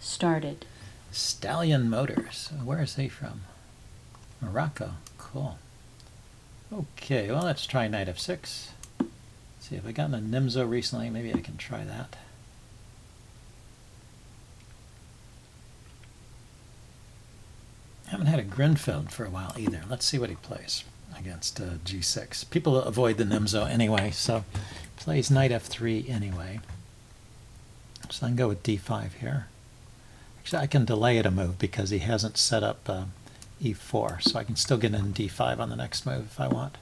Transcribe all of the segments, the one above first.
Started. Stallion Motors. Where is he from? Morocco. Cool. Okay, well, let's try knight f6. Let's see, have I gotten a Nimzo recently? Maybe I can try that. I haven't had a Grunfeld for a while either. Let's see what he plays against g6. People avoid the Nimzo anyway, so plays knight f3 anyway. So I can go with d5 here. Actually, I can delay it a move because he hasn't set up e4, so I can still get in d5 on the next move if I want.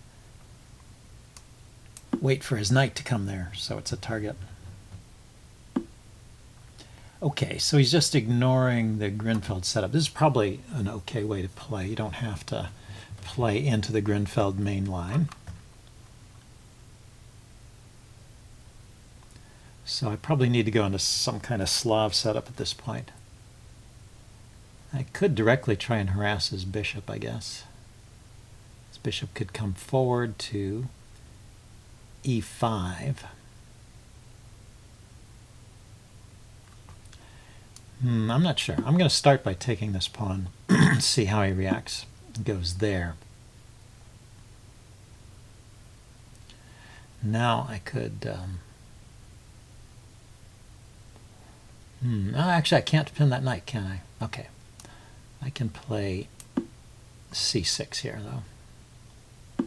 Wait for his knight to come there, so it's a target. Okay, so he's just ignoring the Grunfeld setup. This is probably an okay way to play. You don't have to play into the Grunfeld main line. So I probably need to go into some kind of Slav setup at this point. I could directly try and harass his bishop, I guess. His bishop could come forward to e5. I'm not sure. I'm going to start by taking this pawn, see how he reacts. He goes there. Now I could... actually, I can't pin that knight, can I? Okay. I can play c6 here, though.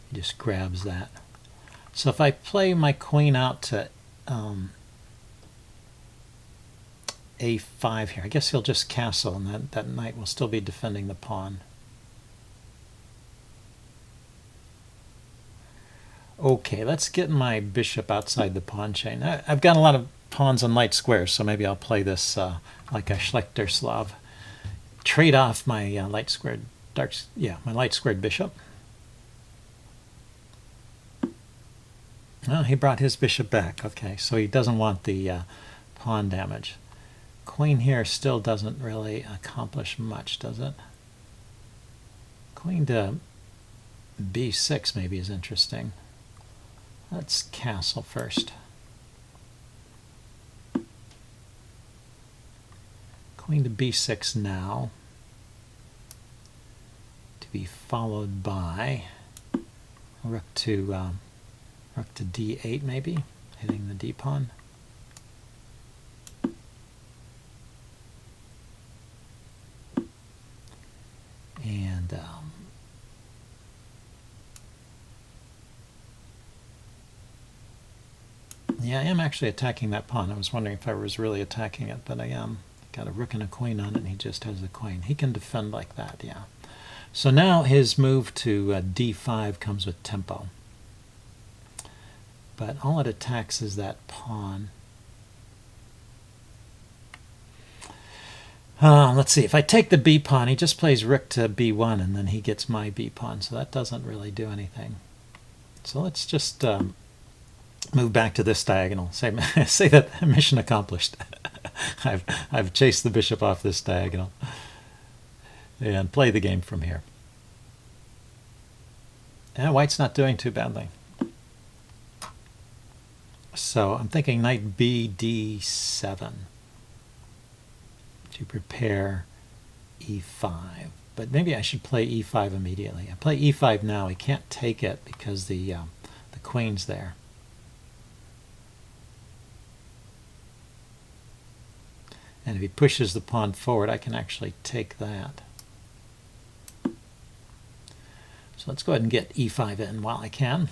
He just grabs that. So if I play my queen out to a5 here, I guess he'll just castle, and that knight will still be defending the pawn. Okay, let's get my bishop outside the pawn chain. I've got a lot of pawns on light squares, so maybe I'll play this like a Schlechter Slav. Trade off my light squared my light squared bishop. Oh, he brought his bishop back. Okay, so he doesn't want the pawn damage. Queen here still doesn't really accomplish much, does it? Queen to b6 maybe is interesting. Let's castle first. Queen to b6 now, to be followed by rook to d8 maybe, hitting the d pawn. And yeah, I am actually attacking that pawn. I was wondering if I was really attacking it, but I am. Got a rook and a queen on it, and he just has a queen. He can defend like that, yeah. So now his move to d5 comes with tempo. But all it attacks is that pawn. Let's see. If I take the b pawn, he just plays rook to b1, and then he gets my b pawn. So that doesn't really do anything. So let's just move back to this diagonal. Say that mission accomplished. I've chased the bishop off this diagonal and play the game from here. And white's not doing too badly. So I'm thinking knight b d7 to prepare e5. But maybe I should play e5 immediately. I play e5 now. He can't take it because the queen's there. And if he pushes the pawn forward, I can actually take that. So let's go ahead and get e5 in while I can.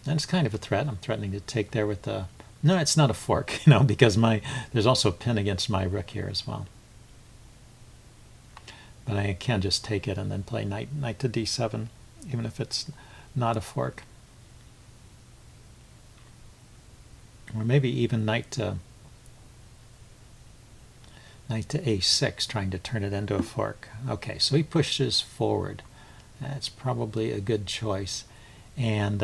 And it's kind of a threat. I'm threatening to take there with the... No, it's not a fork, because there's also a pin against my rook here as well. But I can just take it and then play knight to d7, even if it's not a fork. Or maybe even knight to a6, trying to turn it into a fork. Okay, so he pushes forward. That's probably a good choice. And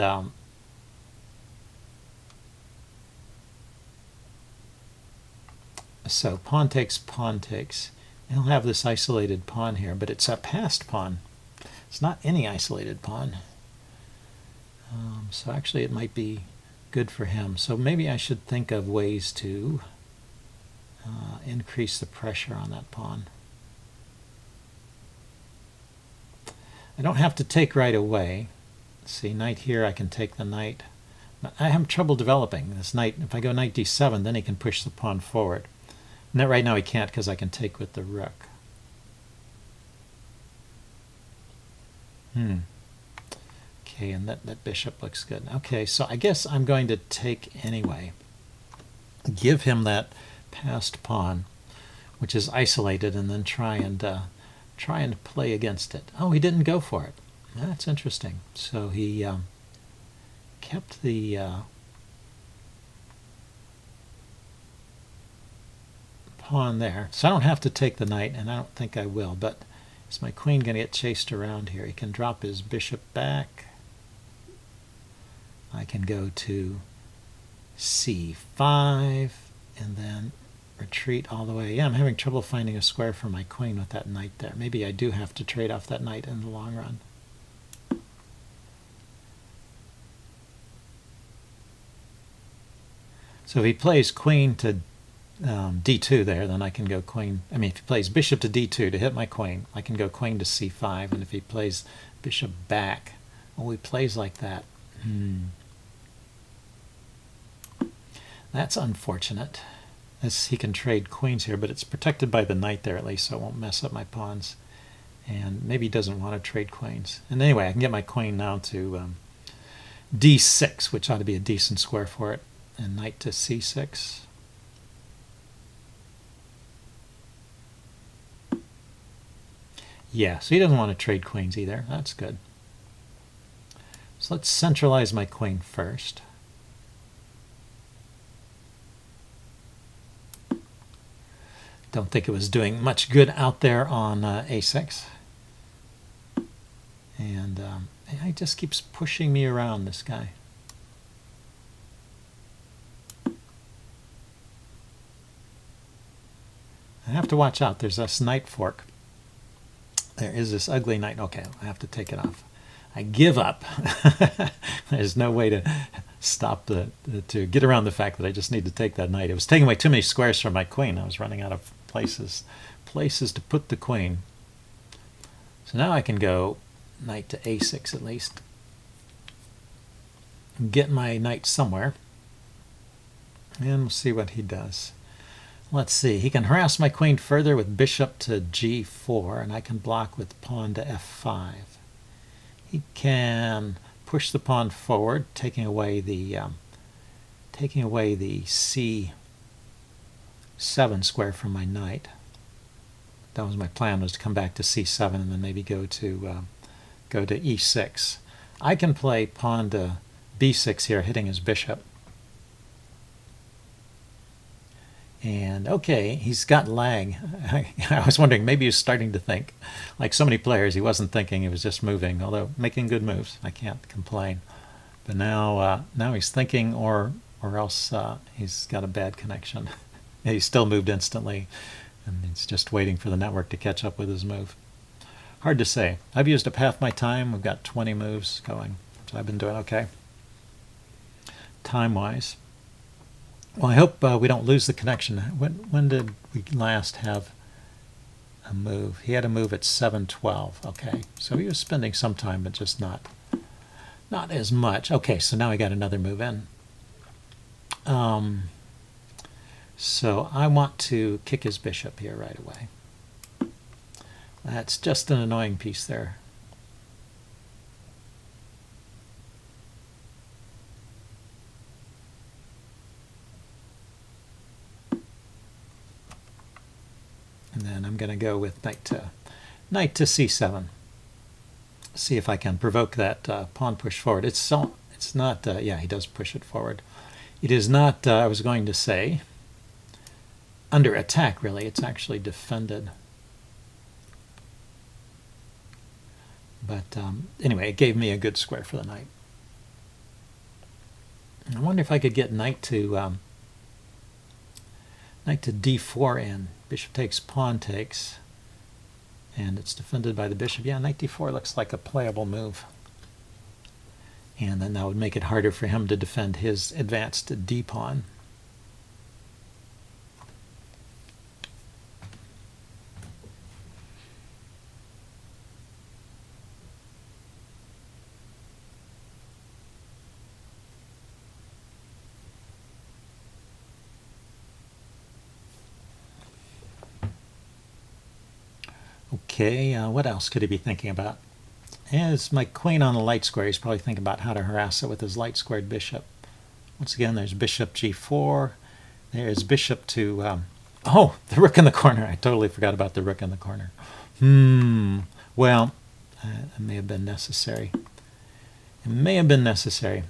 so pawn takes, pawn takes. And he'll have this isolated pawn here, but it's a passed pawn. It's not any isolated pawn. So actually it might be good for him. So maybe I should think of ways to increase the pressure on that pawn. I don't have to take right away. See, knight here, I can take the knight. I have trouble developing this knight. If I go knight d7, then he can push the pawn forward. And right now he can't because I can take with the rook. Okay, and that bishop looks good. Okay, so I guess I'm going to take anyway. Give him that passed pawn, which is isolated, and then try and play against it. Oh, he didn't go for it. That's interesting. So he kept the pawn there. So I don't have to take the knight, and I don't think I will, but is my queen going to get chased around here? He can drop his bishop back. I can go to c5 and then retreat all the way. Yeah, I'm having trouble finding a square for my queen with that knight there. Maybe I do have to trade off that knight in the long run. So if he plays queen to d2 there, then I can go queen. I mean, if he plays bishop to d2 to hit my queen, I can go queen to c5. And if he plays bishop back, oh, he plays like that. That's unfortunate. As he can trade queens here, but it's protected by the knight there at least, so it won't mess up my pawns. And maybe he doesn't want to trade queens. And anyway, I can get my queen now to d6, which ought to be a decent square for it. And knight to c6. Yeah, so he doesn't want to trade queens either. That's good. So let's centralize my queen first. Don't think it was doing much good out there on a6. And he just keeps pushing me around, this guy. I have to watch out. There's this knight fork. There is this ugly knight. Okay, I have to take it off. I give up. There's no way to stop to get around the fact that I just need to take that knight. It was taking away too many squares from my queen. I was running out of places to put the queen. So now I can go knight to a6 at least. Get my knight somewhere. And we'll see what he does. Let's see. He can harass my queen further with bishop to g4, and I can block with pawn to f5. He can push the pawn forward, taking away the c7 square from my knight. That was my plan, was to come back to c7 and then maybe go to e6. I can play pawn to b6 here, hitting his bishop. And okay, he's got lag. I was wondering, maybe he's starting to think. Like so many players, he wasn't thinking, he was just moving, although making good moves. I can't complain. But now he's thinking, or else he's got a bad connection. He still moved instantly, and he's just waiting for the network to catch up with his move. Hard to say. I've used up half my time. We've got 20 moves going, so I've been doing okay time-wise. Well, I hope we don't lose the connection. When did we last have a move? He had a move at 7:12. Okay, so he was spending some time, but just not as much. Okay, so now I got another move in. So I want to kick his bishop here right away. That's just an annoying piece there. And then I'm going to go with knight to c7. See if I can provoke that pawn push forward. It's not. Yeah, he does push it forward. It is not. I was going to say under attack. Really, it's actually defended. But anyway, it gave me a good square for the knight. I wonder if I could get knight to d4 in. Bishop takes, pawn takes, and it's defended by the bishop. Yeah, knight d4 looks like a playable move. And then that would make it harder for him to defend his advanced d pawn. Okay, what else could he be thinking about? As my queen on the light square, he's probably thinking about how to harass it with his light squared bishop. Once again, there's bishop g4. There's bishop to... oh, the rook in the corner. I totally forgot about the rook in the corner. Well, it may have been necessary. It may have been necessary.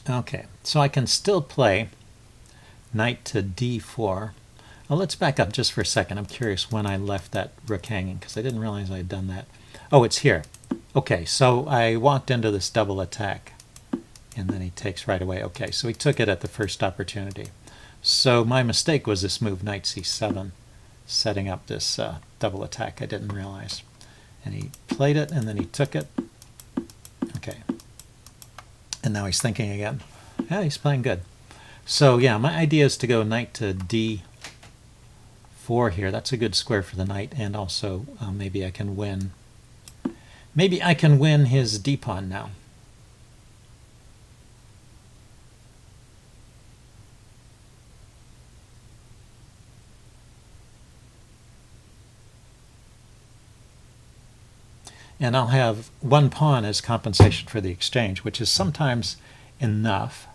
Okay, so I can still play knight to d4. Well, let's back up just for a second. I'm curious when I left that rook hanging because I didn't realize I had done that. Oh, it's here. Okay, so I walked into this double attack and then he takes right away. Okay, so he took it at the first opportunity. So my mistake was this move, knight c7, setting up this double attack. I didn't realize. And he played it and then he took it. Okay. And now he's thinking again. Yeah, he's playing good. So yeah, my idea is to go knight to d4 here. That's a good square for the knight, and also maybe I can win. Maybe I can win his d-pawn now. And I'll have one pawn as compensation for the exchange, which is sometimes enough.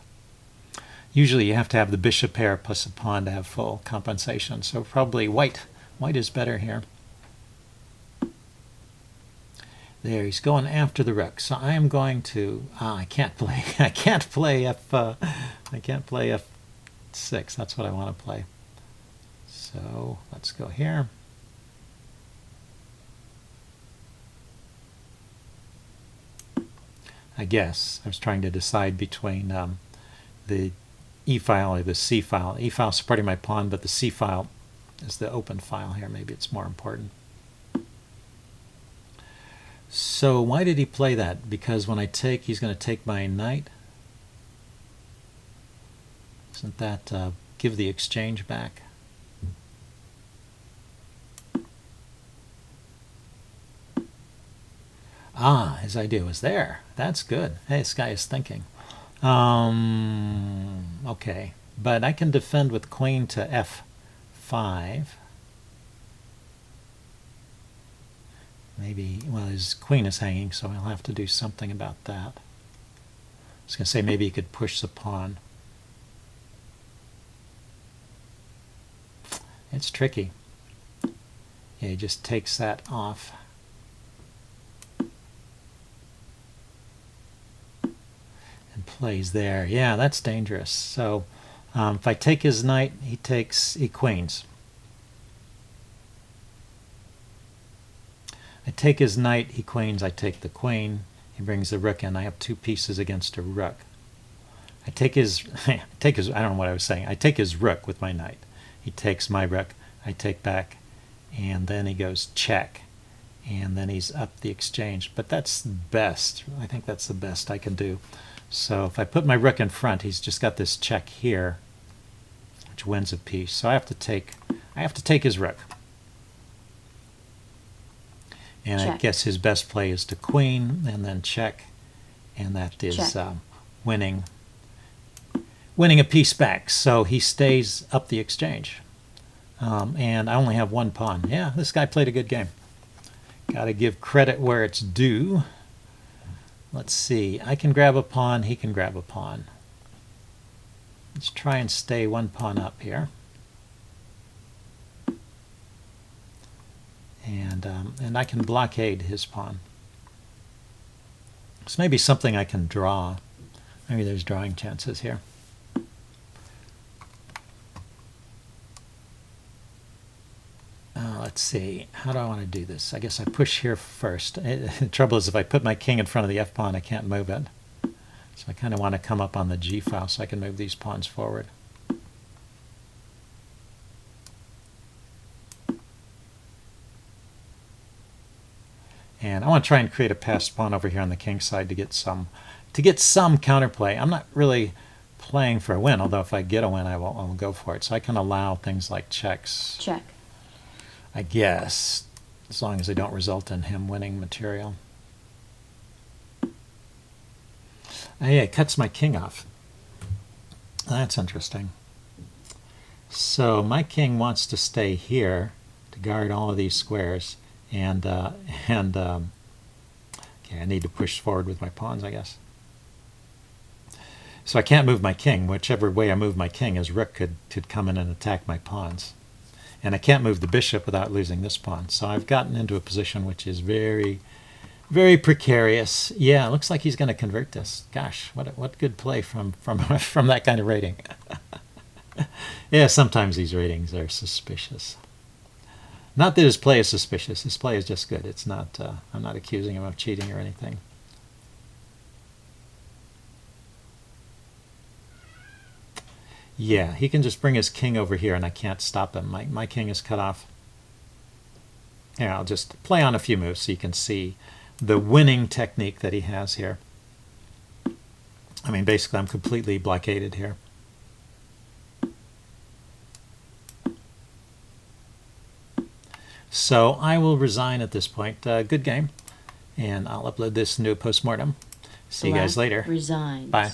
Usually you have to have the bishop pair plus a pawn to have full compensation. So probably white is better here. There, he's going after the rook. So I am going to I can't play f6. That's what I want to play. So let's go here. I guess I was trying to decide between the E file or the C file. The E file is supporting my pawn, but the C file is the open file here. Maybe it's more important. So why did he play that? Because when I take, he's going to take my knight. Doesn't that give the exchange back? Ah, his idea was there. That's good. Hey, this guy is thinking. Okay, but I can defend with queen to f5. Maybe, well, his queen is hanging, so I'll have to do something about that. I was going to say maybe he could push the pawn. It's tricky. Yeah, he just takes that off. Plays there. Yeah, that's dangerous. So if I take his knight, he queens. I take his knight, he queens, I take the queen, he brings the rook in. I have two pieces against a rook. I take his I don't know what I was saying. I take his rook with my knight. He takes my rook, I take back, and then he goes check. And then he's up the exchange. But that's best. I think that's the best I can do. So if I put my rook in front, he's just got this check here, which wins a piece. So I have to take his rook. And check. I guess his best play is to queen and then check, and that is winning a piece back. So he stays up the exchange, and I only have one pawn. Yeah, this guy played a good game. Got to give credit where it's due. Let's see. I can grab a pawn. He can grab a pawn. Let's try and stay one pawn up here. And I can blockade his pawn. So maybe something I can draw. Maybe there's drawing chances here. Let's see. How do I want to do this? I guess I push here first. The trouble is if I put my king in front of the f pawn, I can't move it. So I kind of want to come up on the g file so I can move these pawns forward. And I want to try and create a passed pawn over here on the king side to get some counterplay. I'm not really playing for a win, although if I get a win, I will go for it. So I can allow things like checks. Check. I guess. as long as they don't result in him winning material. Oh, yeah, it cuts my king off. That's interesting. So my king wants to stay here to guard all of these squares, and okay, I need to push forward with my pawns, I guess. So I can't move my king. Whichever way I move my king, his rook could come in and attack my pawns. And I can't move the bishop without losing this pawn. So I've gotten into a position which is very, very precarious. Yeah, it looks like he's going to convert this. Gosh, what good play from from that kind of rating. Yeah, sometimes these ratings are suspicious. Not that his play is suspicious. His play is just good. It's not. I'm not accusing him of cheating or anything. Yeah, he can just bring his king over here and I can't stop him. My king is cut off. Here, I'll just play on a few moves so you can see the winning technique that he has here. I mean, basically, I'm completely blockaded here. So I will resign at this point. Good game. And I'll upload this into a postmortem. See you guys later. Resigns. Bye.